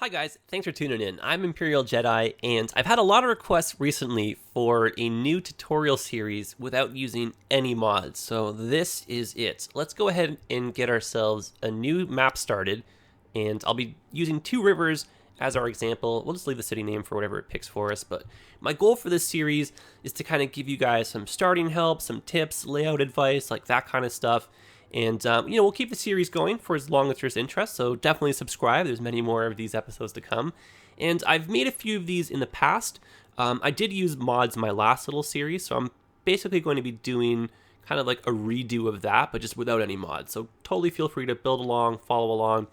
Hi guys, thanks for tuning in. I'm Imperial Jedi, and I've had a lot of requests recently for a new tutorial series without using any mods, so this is it. Let's go ahead and get ourselves a new map started, and I'll be using two rivers as our example. We'll just leave the city name for whatever it picks for us, but my goal for this series is to kind of give you guys some starting help, some tips, layout advice, like that kind of stuff. And, we'll keep the series going for as long as there's interest, so definitely subscribe. There's many more of these episodes to come. And I've made a few of these in the past. I did use mods in my last little series, so I'm basically going to be doing kind of like a redo of that, but just without any mods. So totally feel free to build along, follow along.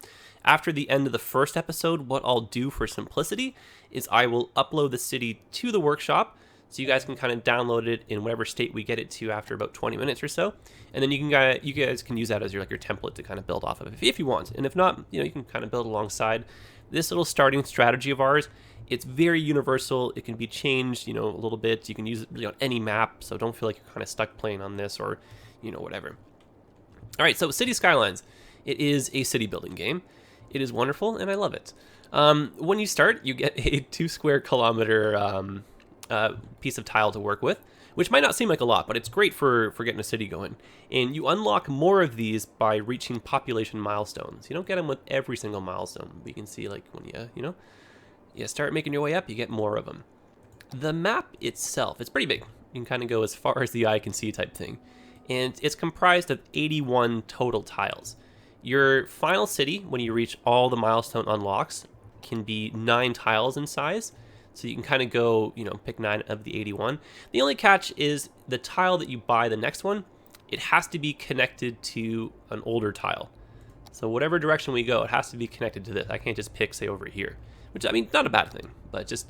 After the end of the first episode, what I'll do for simplicity is I will upload the city to the workshop, so you guys can kind of download it in whatever state we get it to after about 20 minutes or so, and then you guys can use that as your template to kind of build off of if you want. And if not, you can kind of build alongside this little starting strategy of ours. It's very universal. It can be changed, a little bit. You can use it really on any map, so don't feel like you're kind of stuck playing on this or whatever. All right, so City Skylines. It is a city building game. It is wonderful, and I love it. When you start, you get a 2 square kilometer piece of tile to work with, which might not seem like a lot, but it's great for getting a city going. And you unlock more of these by reaching population milestones. You don't get them with every single milestone. We can see, like, when you start making your way up, you get more of them. The map itself, it's pretty big. You can kind of go as far as the eye can see type thing. And it's comprised of 81 total tiles. Your final city, when you reach all the milestone unlocks, can be 9 tiles in size. So you can kind of go, pick 9 of the 81. The only catch is the tile that you buy, the next one, it has to be connected to an older tile. So whatever direction we go, it has to be connected to this. I can't just pick, say, over here. Which, not a bad thing, but just,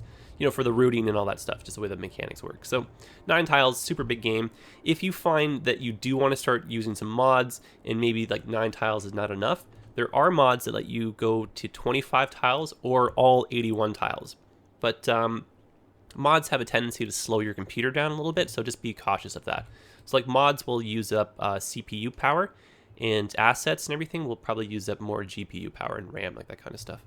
for the routing and all that stuff, just the way the mechanics work. So 9 tiles, super big game. If you find that you do want to start using some mods, and maybe like 9 tiles is not enough, there are mods that let you go to 25 tiles or all 81 tiles. But mods have a tendency to slow your computer down a little bit, so just be cautious of that. So like mods will use up CPU power, and assets and everything will probably use up more GPU power and RAM, like that kind of stuff.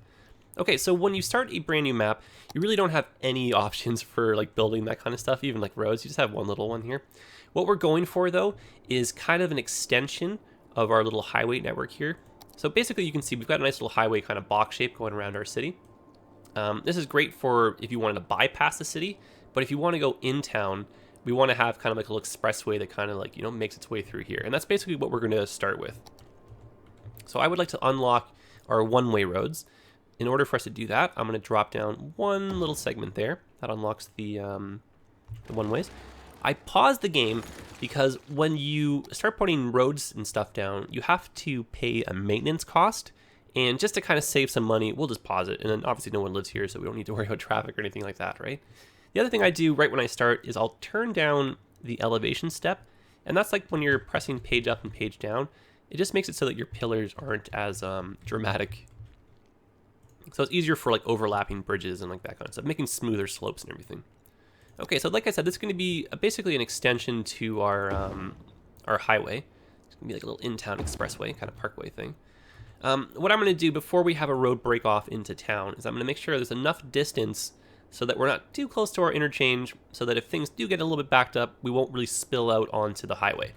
Okay, so when you start a brand new map, you really don't have any options for like building that kind of stuff, even like roads. You just have one little one here. What we're going for though is kind of an extension of our little highway network here. So basically you can see we've got a nice little highway kind of box shape going around our city. This is great for if you wanted to bypass the city, but if you want to go in town, we want to have kind of like a little expressway that kind of like, makes its way through here. And that's basically what we're going to start with. So I would like to unlock our one-way roads. In order for us to do that, I'm going to drop down one little segment there. That unlocks the one-ways. I paused the game because when you start putting roads and stuff down, you have to pay a maintenance cost. And just to kind of save some money, we'll just pause it. And then obviously no one lives here, so we don't need to worry about traffic or anything like that, right? The other thing I do right when I start is I'll turn down the elevation step. And that's like when you're pressing page up and page down. It just makes it so that your pillars aren't as dramatic. So it's easier for like overlapping bridges and like that kind of stuff, making smoother slopes and everything. Okay, so like I said, this is going to be basically an extension to our highway. It's going to be like a little in-town expressway, kind of parkway thing. What I'm going to do before we have a road break off into town is I'm going to make sure there's enough distance so that we're not too close to our interchange, so that if things do get a little bit backed up, we won't really spill out onto the highway.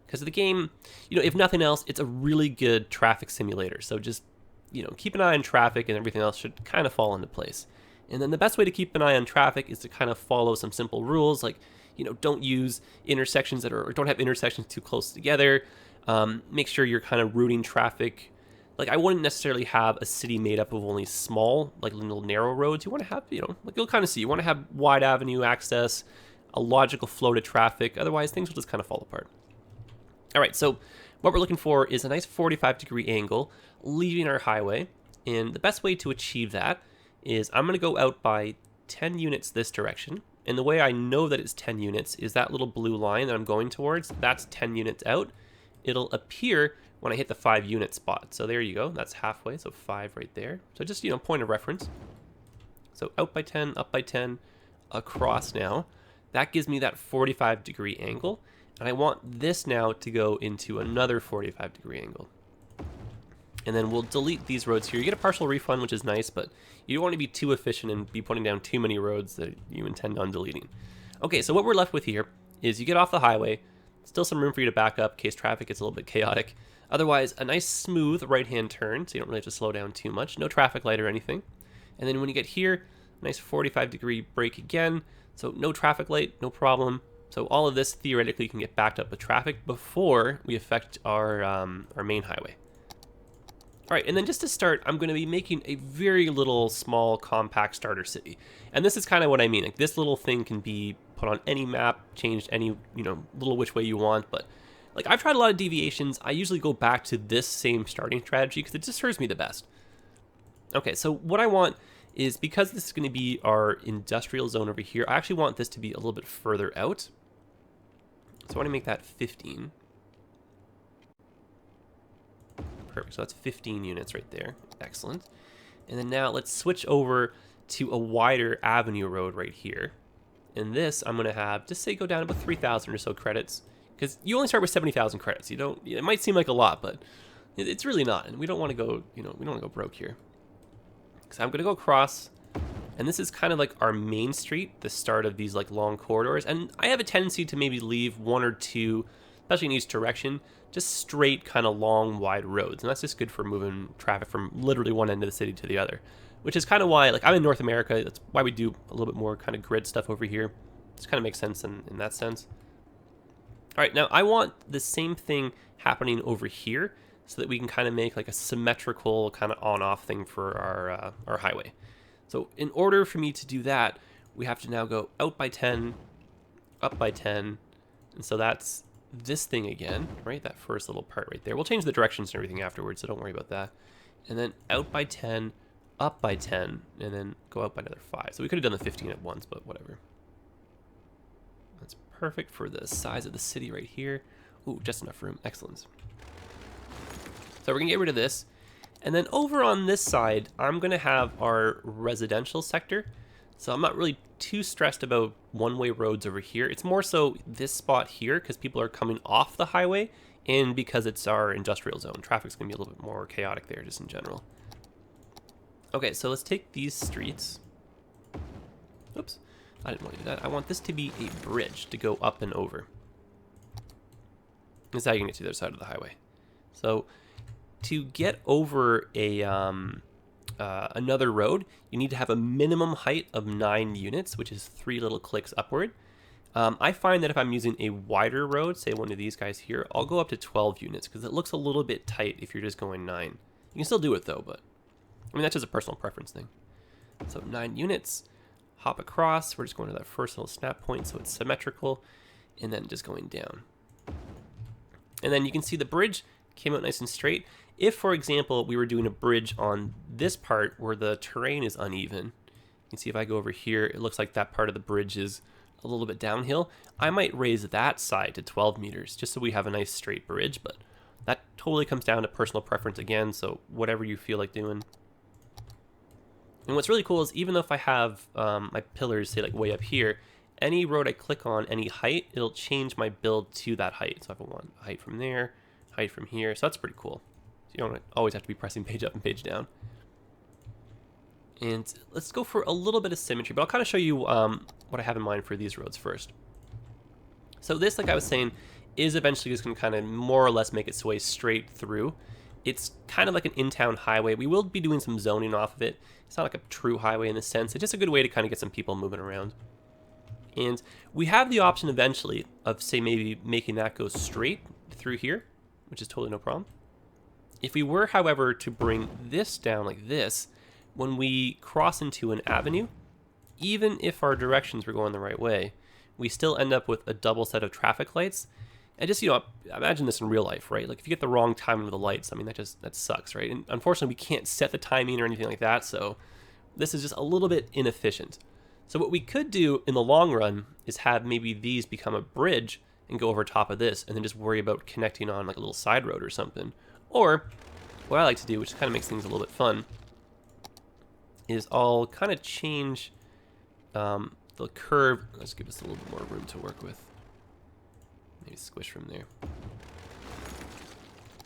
Because the game, if nothing else, it's a really good traffic simulator. So just, keep an eye on traffic and everything else should kind of fall into place. And then the best way to keep an eye on traffic is to kind of follow some simple rules, like, don't use intersections or don't have intersections too close together. Make sure you're kind of routing traffic. Like, I wouldn't necessarily have a city made up of only small, like little narrow roads. You want to have, like you'll kind of see, you want to have wide avenue access, a logical flow to traffic. Otherwise, things will just kind of fall apart. All right, so what we're looking for is a nice 45-degree angle leaving our highway. And the best way to achieve that is I'm going to go out by 10 units this direction. And the way I know that it's 10 units is that little blue line that I'm going towards. That's 10 units out. It'll appear when I hit the 5 unit spot. So there you go. That's halfway. So 5 right there. So just, point of reference. So out by 10, up by 10, across now. That gives me that 45-degree angle. And I want this now to go into another 45-degree angle. And then we'll delete these roads here. You get a partial refund, which is nice, but you don't want to be too efficient and be putting down too many roads that you intend on deleting. Okay, so what we're left with here is you get off the highway, still some room for you to back up in case traffic gets a little bit chaotic. Otherwise, a nice smooth right-hand turn, so you don't really have to slow down too much. No traffic light or anything. And then when you get here, nice 45-degree brake again, so no traffic light, no problem. So all of this theoretically can get backed up with traffic before we affect our main highway. All right, and then just to start, I'm going to be making a very little, small, compact starter city. And this is kind of what I mean. Like, this little thing can be put on any map, changed any, little which way you want. But, like, I've tried a lot of deviations. I usually go back to this same starting strategy because it just serves me the best. Okay, so what I want is, because this is going to be our industrial zone over here, I actually want this to be a little bit further out. So I want to make that 15. Perfect, so that's 15 units right there. Excellent. And then now let's switch over to a wider avenue road right here. And this I'm going to have, just say, go down about 3,000 or so credits. Because you only start with 70,000 credits. You don't, it might seem like a lot, but it's really not. And we don't want to go, we don't want to go broke here. So I'm going to go across, and this is kind of like our main street, the start of these like long corridors. And I have a tendency to maybe leave one or two, especially in each direction, just straight kind of long, wide roads. And that's just good for moving traffic from literally one end of the city to the other, which is kind of why, like, I'm in North America. That's why we do a little bit more kind of grid stuff over here. It kind of makes sense in that sense. All right, now I want the same thing happening over here so that we can kind of make like a symmetrical kind of on-off thing for our highway. So in order for me to do that, we have to now go out by 10, up by 10, and so that's this thing again, right? That first little part right there. We'll change the directions and everything afterwards, so don't worry about that. And then out by 10, up by 10, and then go out by another 5. So we could have done the 15 at once, but whatever. That's perfect for the size of the city right here. Ooh, just enough room. Excellent. So we're going to get rid of this. And then over on this side, I'm going to have our residential sector. So I'm not really too stressed about one-way roads over here. It's more so this spot here because people are coming off the highway and because it's our industrial zone. Traffic's going to be a little bit more chaotic there just in general. Okay, so let's take these streets. Oops, I didn't want to do that. I want this to be a bridge to go up and over. This is how you can get to the other side of the highway. So to get over a another road, you need to have a minimum height of 9 units, which is 3 little clicks upward. I find that if I'm using a wider road, say one of these guys here, I'll go up to 12 units because it looks a little bit tight if you're just going 9. You can still do it though, but I mean, that's just a personal preference thing. So 9 units, hop across. We're just going to that first little snap point so it's symmetrical, and then just going down. And then you can see the bridge came out nice and straight. If, for example, we were doing a bridge on this part where the terrain is uneven, you can see if I go over here, it looks like that part of the bridge is a little bit downhill. I might raise that side to 12 meters just so we have a nice straight bridge, but that totally comes down to personal preference again, so whatever you feel like doing. And what's really cool is even though if I have my pillars, say like way up here, any road I click on, any height, it'll change my build to that height. So if I want height from there, height from here, so that's pretty cool. So you don't always have to be pressing page up and page down. And let's go for a little bit of symmetry, but I'll kind of show you what I have in mind for these roads first. So this, like I was saying, is eventually just going to kind of more or less make its way straight through. It's kind of like an in-town highway. We will be doing some zoning off of it. It's not like a true highway in the sense. It's just a good way to kind of get some people moving around. And we have the option eventually of, say, maybe making that go straight through here, which is totally no problem. If we were, however, to bring this down like this, when we cross into an avenue, even if our directions were going the right way, we still end up with a double set of traffic lights. And just, imagine this in real life, right? Like if you get the wrong timing of the lights, I mean, that sucks, right? And unfortunately, we can't set the timing or anything like that, so this is just a little bit inefficient. So what we could do in the long run is have maybe these become a bridge and go over top of this and then just worry about connecting on like a little side road or something. Or what I like to do, which kind of makes things a little bit fun, is I'll kind of change the curve. Let's give us a little bit more room to work with. Maybe squish from there.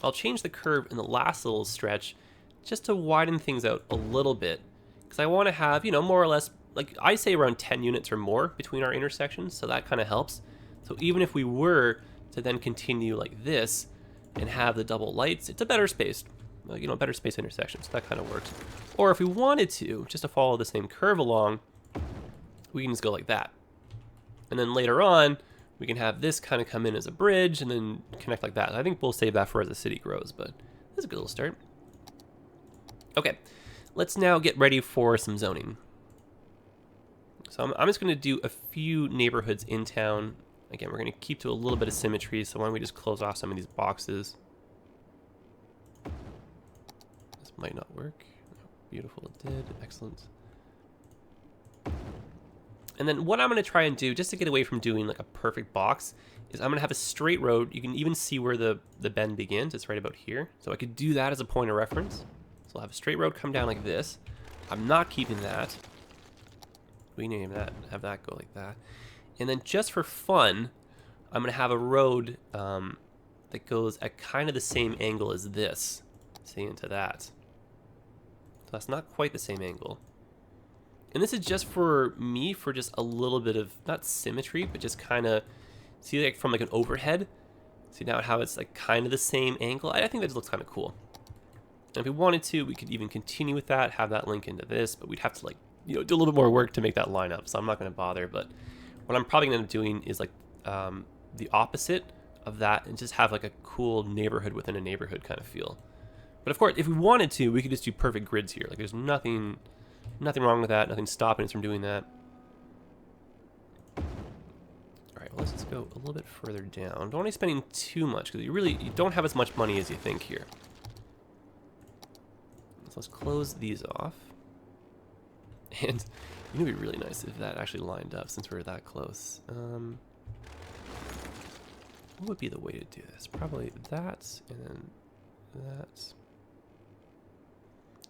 I'll change the curve in the last little stretch just to widen things out a little bit, because I want to have, you know, more or less, like I say around 10 units or more between our intersections, so that kind of helps. So even if we were to then continue like this and have the double lights, it's a better spaced, you know, better spaced intersection, so that kind of works. Or if we wanted to, just to follow the same curve along, we can just go like that. And then later on, we can have this kind of come in as a bridge and then connect like that. I think we'll save that for as the city grows, but that's a good little start. Okay, let's now get ready for some zoning. So I'm just going to do a few neighborhoods in town. Again, we're going to keep to a little bit of symmetry, so why don't we just close off some of these boxes. This might not work. Beautiful, it did. Excellent. And then what I'm going to try and do, just to get away from doing like a perfect box, is I'm going to have a straight road. You can even see where the bend begins. It's right about here. So I could do that as a point of reference. So I'll have a straight road come down like this. I'm not keeping that. We name that, have that go like that. And then just for fun, I'm going to have a road that goes at kind of the same angle as this. Say into that. So that's not quite the same angle. And this is just for me, for just a little bit of, not symmetry, but just kind of, see like from like an overhead. See now how it's like kind of the same angle. I think that just looks kind of cool. And if we wanted to, we could even continue with that, have that link into this, but we'd have to like, you know, do a little bit more work to make that line up. So I'm not going to bother, but what I'm probably going to end up doing is like the opposite of that and just have like a cool neighborhood within a neighborhood kind of feel. But of course, if we wanted to, we could just do perfect grids here. Like there's nothing wrong with that. Nothing stopping us from doing that. All right, well, let's just go a little bit further down. Don't want to be spending too much because you don't have as much money as you think here. So let's close these off. And it would be really nice if that actually lined up since we're that close. What would be the way to do this? Probably that and then that.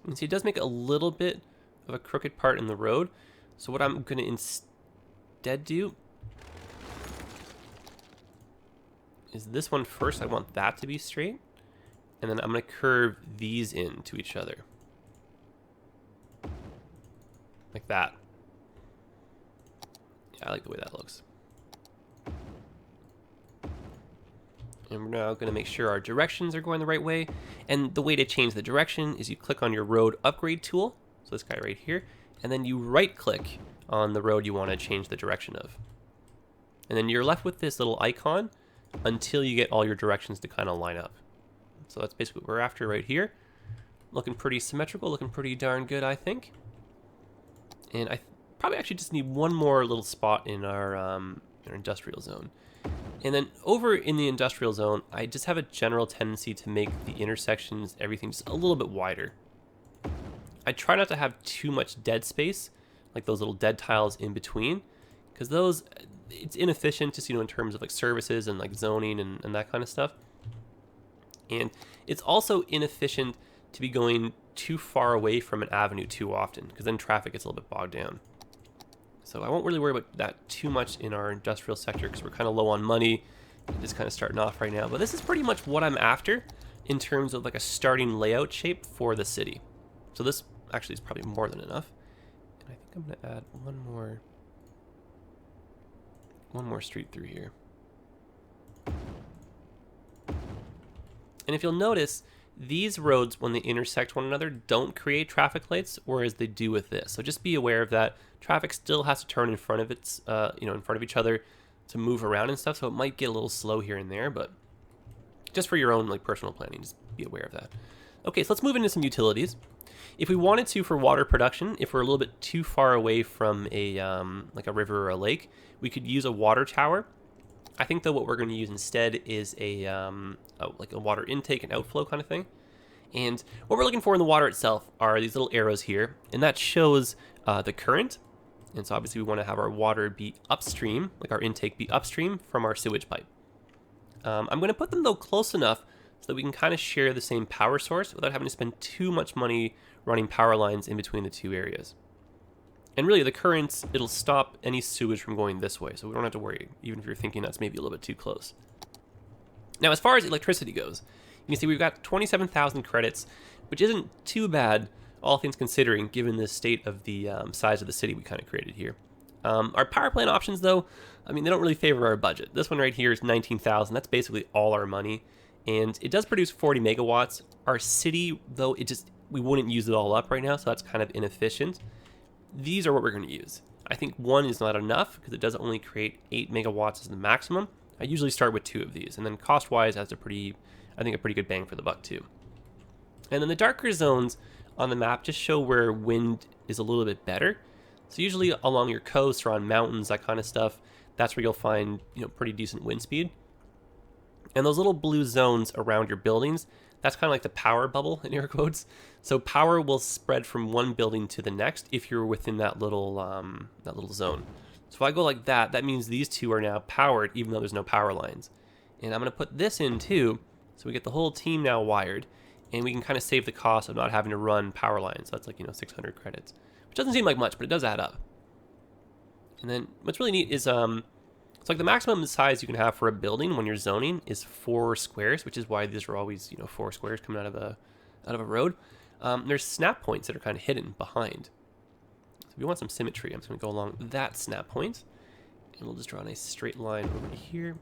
And see, it does make a little bit of a crooked part in the road. So what I'm going to instead do is this one first. I want that to be straight. And then I'm going to curve these in to each other. Like that. Yeah, I like the way that looks. And we're now going to make sure our directions are going the right way. And the way to change the direction is you click on your road upgrade tool. So this guy right here. And then you right click on the road you want to change the direction of. And then you're left with this little icon until you get all your directions to kind of line up. So that's basically what we're after right here. Looking pretty symmetrical, looking pretty darn good, I think. And I probably actually just need one more little spot in our industrial zone. And then over in the industrial zone, I just have a general tendency to make the intersections, everything just a little bit wider. I try not to have too much dead space, like those little dead tiles in between, because those, it's inefficient just, you know, in terms of like services and like zoning and that kind of stuff. And it's also inefficient to be going too far away from an avenue too often, because then traffic gets a little bit bogged down. So I won't really worry about that too much in our industrial sector because we're kind of low on money, just kind of starting off right now. But this is pretty much what I'm after in terms of like a starting layout shape for the city. So this actually is probably more than enough. And I think I'm going to add one more street through here. And if you'll notice, these roads, when they intersect one another, don't create traffic lights, whereas they do with this. So just be aware of that. Traffic still has to turn in front of its, in front of each other to move around and stuff. So it might get a little slow here and there, but just for your own like personal planning, just be aware of that. Okay, so let's move into some utilities. If we wanted to for water production, if we're a little bit too far away from a like a river or a lake, we could use a water tower. I think though what we're going to use instead is like a water intake and outflow kind of thing. And what we're looking for in the water itself are these little arrows here, and that shows the current. And so obviously we want to have our water be upstream, like our intake be upstream from our sewage pipe. I'm going to put them though close enough so that we can kind of share the same power source without having to spend too much money running power lines in between the two areas. And really the currents, it'll stop any sewage from going this way, so we don't have to worry, even if you're thinking that's maybe a little bit too close. Now as far as electricity goes, You can see we've got 27,000 credits, which isn't too bad, all things considering, given the state of the size of the city we kind of created here. Our power plant options, though, I mean, they don't really favor our budget. This one right here is 19,000. That's basically all our money, and it does produce 40 megawatts. Our city, though, we wouldn't use it all up right now, so that's kind of inefficient. These are what we're going to use. I think one is not enough because it does only create 8 megawatts as the maximum. I usually start with 2 of these, and then cost-wise, that's a pretty good bang for the buck too. And then the darker zones on the map just show where wind is a little bit better. So usually along your coast or on mountains, that kind of stuff, that's where you'll find, pretty decent wind speed. And those little blue zones around your buildings, that's kind of like the power bubble in air quotes. So power will spread from one building to the next if you're within that little zone. So if I go like that, that means these two are now powered even though there's no power lines. And I'm going to put this in too, so we get the whole team now wired, and we can kind of save the cost of not having to run power lines. So that's like 600 credits, which doesn't seem like much, but it does add up. And then what's really neat is it's like the maximum size you can have for a building when you're zoning is 4 squares, which is why these are always 4 squares coming out of a road. There's snap points that are kind of hidden behind. So if we want some symmetry, I'm just going to go along that snap point, and we'll just draw a nice straight line over to here.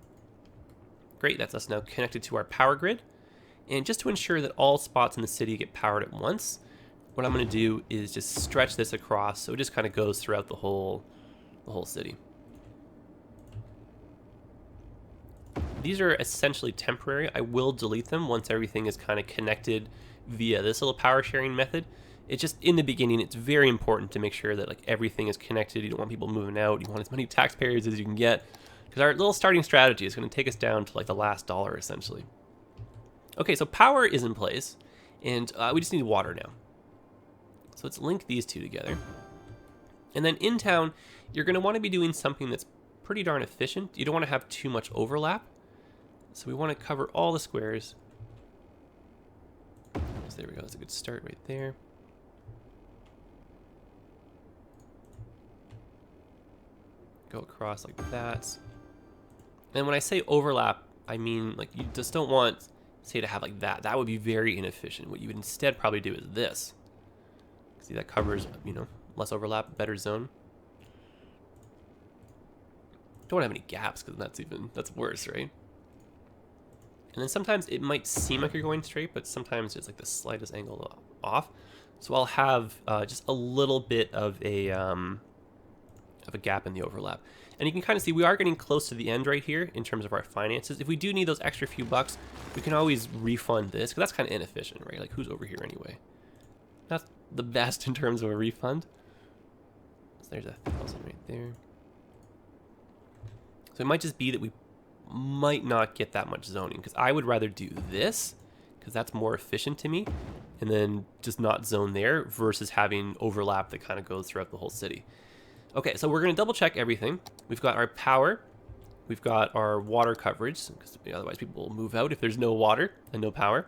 Great, that's us now connected to our power grid. And just to ensure that all spots in the city get powered at once, what I'm going to do is just stretch this across so it just kind of goes throughout the whole city. These are essentially temporary. I will delete them once everything is kind of connected via this little power sharing method. It's just in the beginning, it's very important to make sure that like everything is connected. You don't want people moving out. You want as many taxpayers as you can get, because our little starting strategy is going to take us down to like the last dollar essentially. Okay, so power is in place, and we just need water now. So let's link these two together. And then in town, you're going to want to be doing something that's pretty darn efficient. You don't want to have too much overlap. So we want to cover all the squares. So there we go, that's a good start right there. Go across like that. And when I say overlap, I mean like you just don't want, say, to have like that. That would be very inefficient. What you would instead probably do is this. See, that covers, less overlap, better zone. Don't have any gaps because that's worse, right? And then sometimes it might seem like you're going straight, but sometimes it's like the slightest angle off. So I'll have just a little bit of a gap in the overlap. And you can kind of see we are getting close to the end right here in terms of our finances. If we do need those extra few bucks, we can always refund this, because that's kind of inefficient, right? Like, who's over here anyway? Not the best in terms of a refund. So there's 1,000 right there. So it might just be that we might not get that much zoning, because I would rather do this, because that's more efficient to me, and then just not zone there versus having overlap that kind of goes throughout the whole city. Okay, so we're going to double check everything. We've got our power, we've got our water coverage, because otherwise people will move out if there's no water and no power.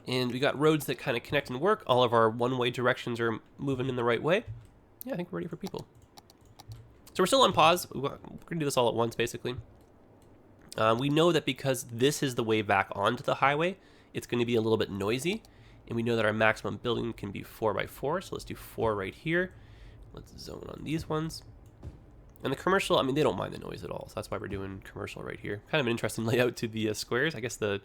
And we got roads that kind of connect and work. All of our one-way directions are moving in the right way. Yeah, I think we're ready for people. So we're still on pause. We're going to do this all at once, basically. We know that because this is the way back onto the highway, it's going to be a little bit noisy. And we know that our maximum building can be 4x4. So let's do 4 right here. Let's zone on these ones. And the commercial, I mean, they don't mind the noise at all. So that's why we're doing commercial right here. Kind of an interesting layout to the squares. I guess the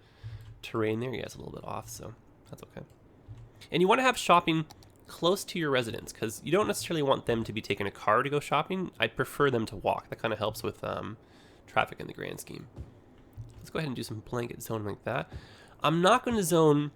terrain there, yeah, it's a little bit off, so that's okay. And you want to have shopping close to your residents, because you don't necessarily want them to be taking a car to go shopping. I'd prefer them to walk. That kind of helps with traffic in the grand scheme. Let's go ahead and do some blanket zoning like that. I'm not going to zone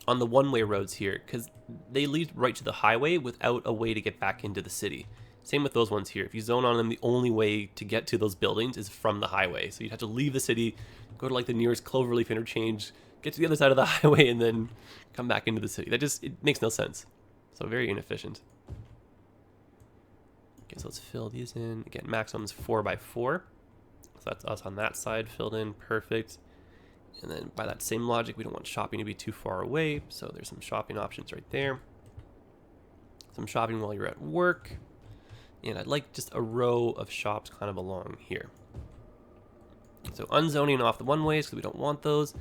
on the one-way roads here, because they lead right to the highway without a way to get back into the city. Same with those ones here. If you zone on them, the only way to get to those buildings is from the highway. So you'd have to leave the city, go to like the nearest Cloverleaf interchange, get to the other side of the highway, and then come back into the city. It makes no sense. So very inefficient. Okay, so let's fill these in. Again, maximum is 4x4. So that's us on that side filled in, perfect. And then by that same logic, we don't want shopping to be too far away. So there's some shopping options right there. Some shopping while you're at work. And I'd like just a row of shops kind of along here. So unzoning off the one-ways because we don't want those.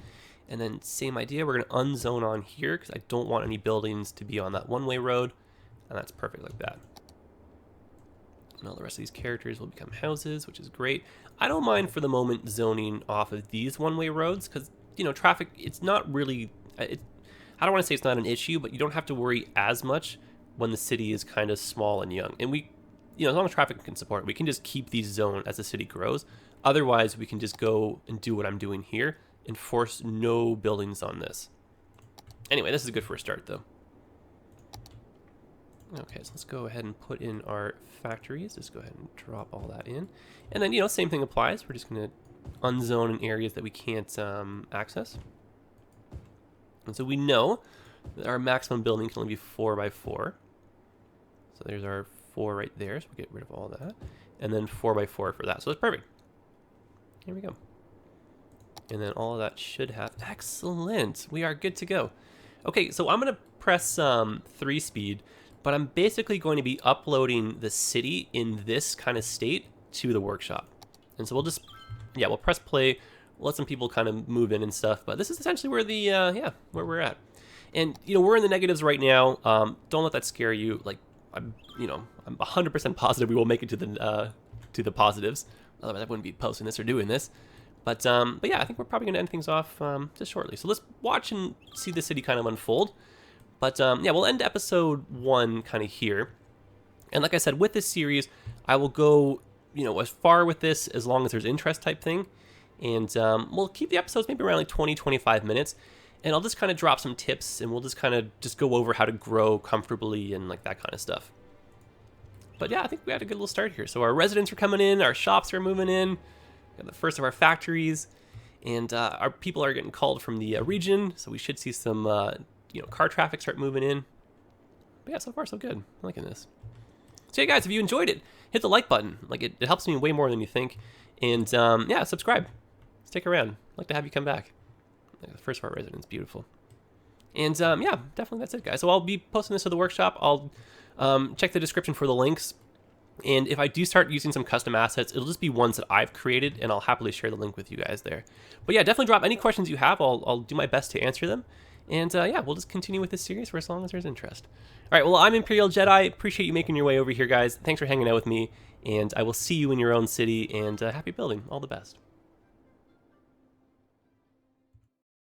And then same idea, we're going to unzone on here because I don't want any buildings to be on that one-way road. And that's perfect like that. And all the rest of these characters will become houses, which is great. I don't mind for the moment zoning off of these one-way roads because, you know, traffic, it's not really, I don't want to say it's not an issue, but you don't have to worry as much when the city is kind of small and young. And we, you know, as long as traffic can support it, we can just keep these zoned as the city grows. Otherwise, we can just go and do what I'm doing here and force no buildings on this. Anyway, this is good for a start, though. Okay, so let's go ahead and put in our factories. Just go ahead and drop all that in. And then, you know, same thing applies. We're just going to unzone in areas that we can't access. And so we know that our maximum building can only be 4 by 4. So there's our 4 right there. So we'll get rid of all that. And then 4 by 4 for that. So that's perfect. Here we go. And then all of that should have... Excellent. We are good to go. Okay, so I'm going to press 3 speed. But I'm basically going to be uploading the city in this kind of state to the workshop. And so we'll just, yeah, we'll press play, we'll let some people kind of move in and stuff. But this is essentially where the, where we're at. And, you know, we're in the negatives right now. Don't let that scare you. Like, I'm 100% positive we will make it to the positives. Otherwise, I wouldn't be posting this or doing this. But yeah, I think we're probably going to end things off just shortly. So let's watch and see the city kind of unfold. But yeah, we'll end episode 1 kind of here. And like I said, with this series, I will go, you know, as far with this as long as there's interest type thing. And we'll keep the episodes maybe around like 20, 25 minutes. And I'll just kind of drop some tips and we'll just kind of just go over how to grow comfortably and like that kind of stuff. But yeah, I think we had a good little start here. So our residents are coming in, our shops are moving in, got the first of our factories, and our people are getting called from the region. So we should see some... you know, car traffic start moving in. But yeah, so far so good. I'm liking this. So yeah, guys, if you enjoyed it, hit the like button. Like, it helps me way more than you think. And yeah, subscribe. Stick around. I'd like to have you come back. The first of our residents, beautiful. And yeah, definitely that's it, guys. So I'll be posting this to the workshop. I'll check the description for the links. And if I do start using some custom assets, it'll just be ones that I've created, and I'll happily share the link with you guys there. But yeah, definitely drop any questions you have. I'll do my best to answer them. And yeah, we'll just continue with this series for as long as there's interest. All right, well, I'm Imperial Jedi. Appreciate you making your way over here, guys. Thanks for hanging out with me, and I will see you in your own city, and happy building. All the best.